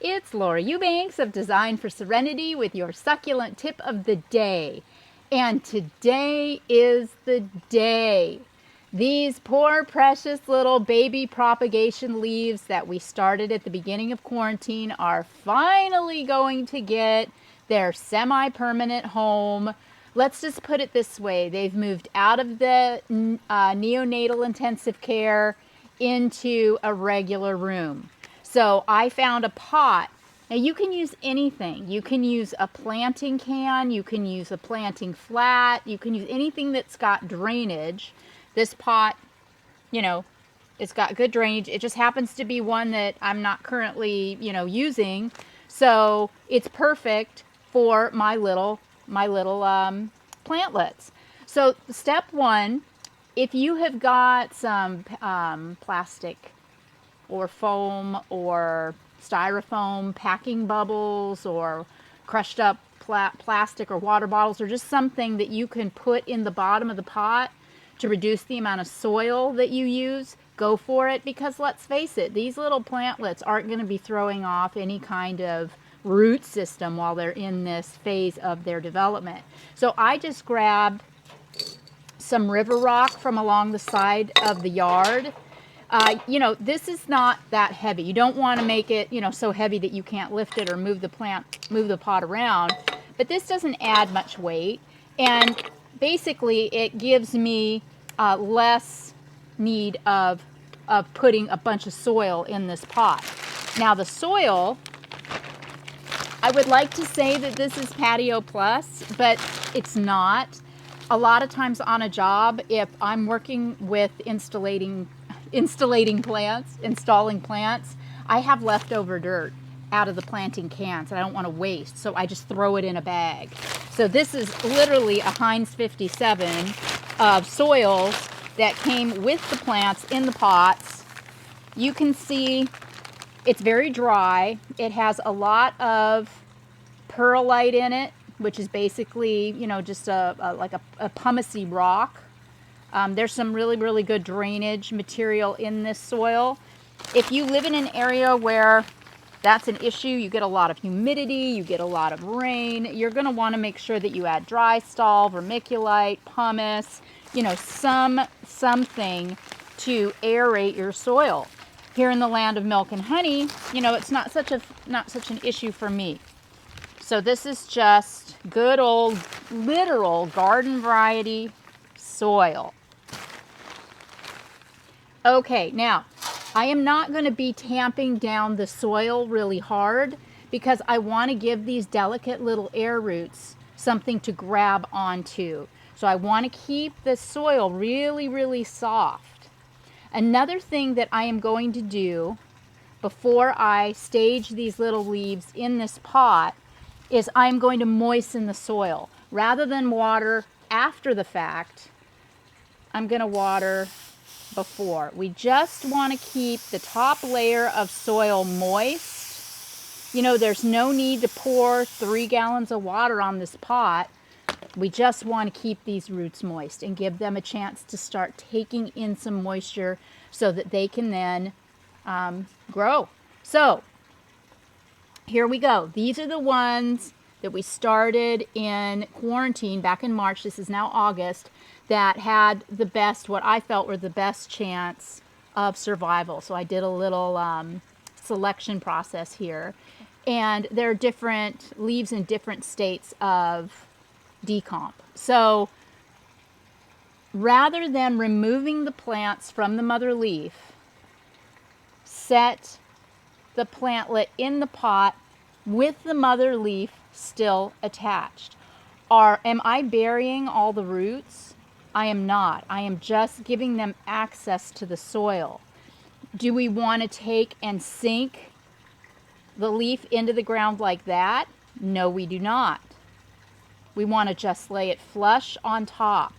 It's Laura Eubanks of Design for Serenity with your succulent tip of the day. And today is the day. These poor precious little baby propagation leaves that we started at the beginning of quarantine are finally going to get their semi-permanent home. Let's just put it this way. They've moved out of the neonatal intensive care into a regular room. So I found a pot. Now you can use anything. You can use a planting can, you can use a planting flat, you can use anything that's got drainage. This pot, it's got good drainage. It just happens to be one that I'm not currently, using. So it's perfect for my little plantlets. So step one, if you have got some plastic or foam or styrofoam packing bubbles or crushed up plastic or water bottles or just something that you can put in the bottom of the pot to reduce the amount of soil that you use, go for it, because let's face it, these little plantlets aren't going to be throwing off any kind of root system while they're in this phase of their development. So I just grabbed some river rock from along the side of the yard. This is not that heavy. You don't want to make it, so heavy that you can't lift it or move the pot around. But this doesn't add much weight. And basically, it gives me less need of putting a bunch of soil in this pot. Now, the soil, I would like to say that this is Patio Plus, but it's not. A lot of times on a job, if I'm working with installing plants, I have leftover dirt out of the planting cans and I don't want to waste, so I just throw it in a bag. So this is literally a Heinz 57 of soils that came with the plants in the pots. You can see it's very dry. It has a lot of perlite in it, which is basically, just like a pumicey rock. There's some really, really good drainage material in this soil. If you live in an area where that's an issue, you get a lot of humidity, you get a lot of rain, you're going to want to make sure that you add dry stall, vermiculite, pumice, something to aerate your soil. Here in the land of milk and honey, it's not such an issue for me. So this is just good old, literal garden variety soil. Okay, now, I am not going to be tamping down the soil really hard because I want to give these delicate little air roots something to grab onto. So I want to keep the soil really, really soft. Another thing that I am going to do before I stage these little leaves in this pot is I'm going to moisten the soil. Rather than water after the fact, I'm going to water before. We just want to keep the top layer of soil moist. There's no need to pour 3 gallons of water on this pot. We just want to keep these roots moist and give them a chance to start taking in some moisture so that they can then grow. So here we go. These are the ones that we started in quarantine back in March. This is now August, that had the best, what I felt were the best chance of survival. So I did a little selection process here. And there are different leaves in different states of decomp. So rather than removing the plants from the mother leaf, set the plantlet in the pot with the mother leaf still attached. Am I burying all the roots? I am not. I am just giving them access to the soil. Do we want to take and sink the leaf into the ground like that? No, we do not. We want to just lay it flush on top.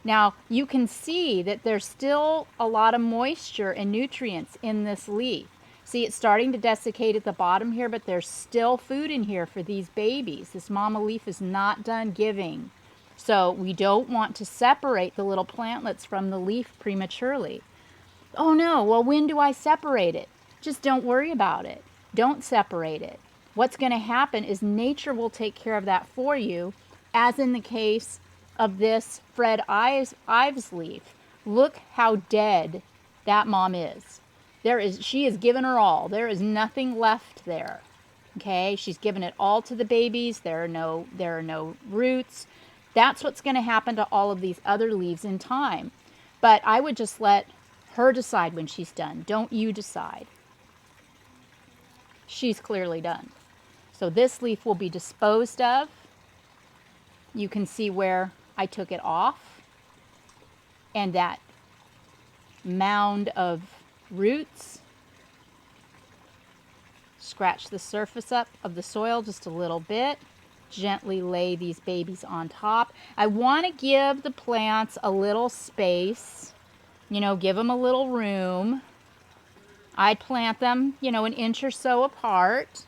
Now, you can see that there's still a lot of moisture and nutrients in this leaf. See, it's starting to desiccate at the bottom here, but there's still food in here for these babies. This mama leaf is not done giving. So we don't want to separate the little plantlets from the leaf prematurely. Oh no, well, when do I separate it? Just don't worry about it. Don't separate it. What's going to happen is nature will take care of that for you, as in the case of this Fred Ives leaf. Look how dead that mom is. She has given her all. There is nothing left there. Okay, she's given it all to the babies. There are no roots. That's what's going to happen to all of these other leaves in time. But I would just let her decide when she's done. Don't you decide. She's clearly done. So this leaf will be disposed of. You can see where I took it off. And that mound of roots. Scratch the surface up of the soil just a little bit. Gently lay these babies on top. I want to give the plants a little space. You know, give them a little room. I'd plant them, you know, an inch or so apart.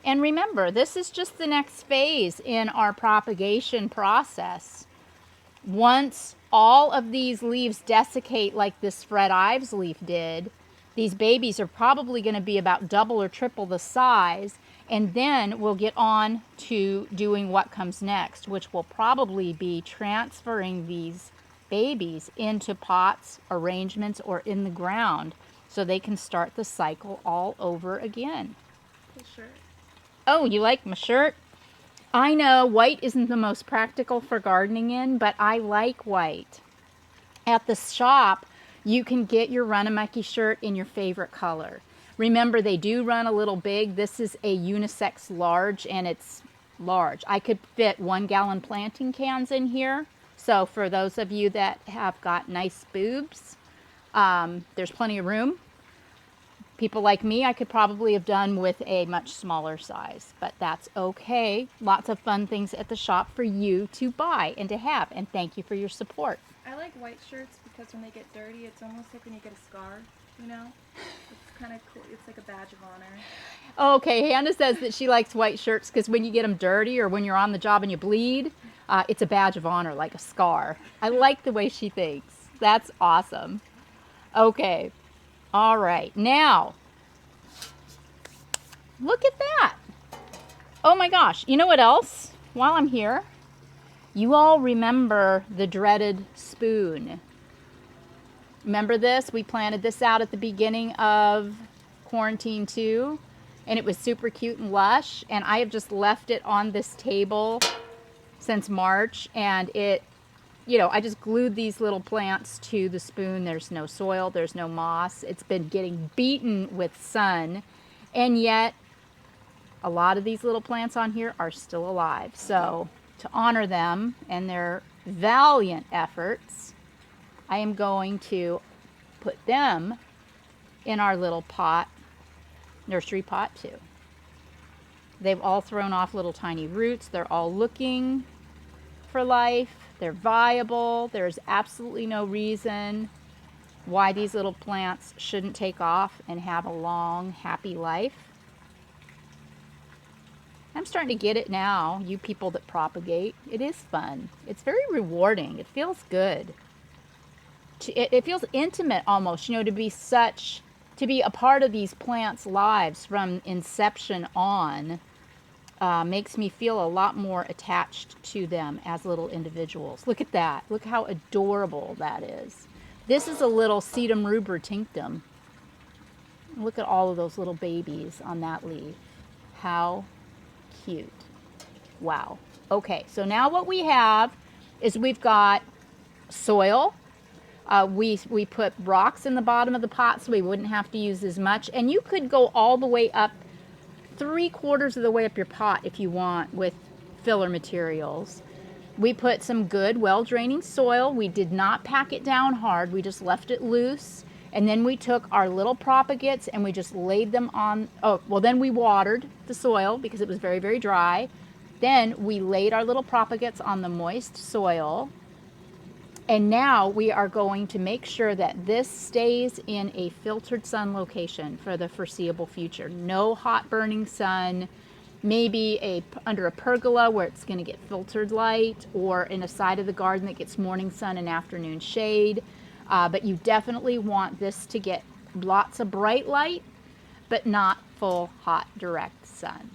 And remember, this is just the next phase in our propagation process. Once all of these leaves desiccate like this Fred Ives leaf did, these babies are probably going to be about double or triple the size. And then we'll get on to doing what comes next, which will probably be transferring these babies into pots, arrangements, or in the ground so they can start the cycle all over again. Cool shirt. Oh, you like my shirt? I know white isn't the most practical for gardening in, but I like white. At the shop, you can get your Runamucky shirt in your favorite color. Remember, they do run a little big. This is a unisex large, and it's large. I could fit 1-gallon planting cans in here. So for those of you that have got nice boobs, there's plenty of room. People like me, I could probably have done with a much smaller size, but that's okay. Lots of fun things at the shop for you to buy and to have, and thank you for your support. I like white shirts because when they get dirty, it's almost like when you get a scar, you know? It's kind of cool. It's like a badge of honor. Okay, Hannah says that she likes white shirts because when you get them dirty or when you're on the job and you bleed, it's a badge of honor, like a scar. I like the way she thinks. That's awesome. Okay. All right. Now, look at that. Oh my gosh. You know what else? While I'm here, you all remember the dreaded spoon. Remember this? We planted this out at the beginning of quarantine 2, and it was super cute and lush, and I have just left it on this table since March, and it, you know, I just glued these little plants to the spoon. There's no soil, there's no moss. It's been getting beaten with sun, and yet a lot of these little plants on here are still alive. So to honor them and their valiant efforts, I am going to put them in our little pot, nursery pot too. They've all thrown off little tiny roots. They're all looking for life. They're viable. There's absolutely no reason why these little plants shouldn't take off and have a long, happy life. I'm starting to get it now, you people that propagate. It is fun. It's very rewarding. It feels good. It feels intimate almost, you know, to be a part of these plants' lives from inception on. Makes me feel a lot more attached to them as little individuals. Look at that. Look how adorable that is. This is a little Sedum rubra tinctum. Look at all of those little babies on that leaf. How cute. Wow. Okay, so now what we have is we've got soil. We put rocks in the bottom of the pot so we wouldn't have to use as much. And you could go all the way up, 3/4 of the way up your pot if you want, with filler materials. We put some good, well-draining soil. We did not pack it down hard. We just left it loose. And then we took our little propagates and we just laid them on. Oh, well, then we watered the soil because it was very, very dry. Then we laid our little propagates on the moist soil. And now we are going to make sure that this stays in a filtered sun location for the foreseeable future. No hot burning sun, maybe under a pergola where it's going to get filtered light, or in a side of the garden that gets morning sun and afternoon shade. But you definitely want this to get lots of bright light, but not full, hot, direct sun.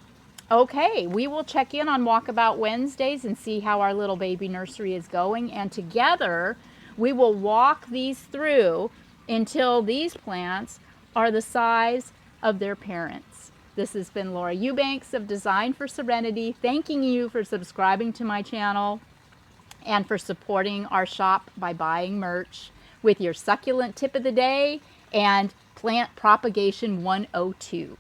Okay, we will check in on Walkabout Wednesdays and see how our little baby nursery is going. And together, we will walk these through until these plants are the size of their parents. This has been Laura Eubanks of Design for Serenity, thanking you for subscribing to my channel and for supporting our shop by buying merch with your succulent tip of the day and plant propagation 102.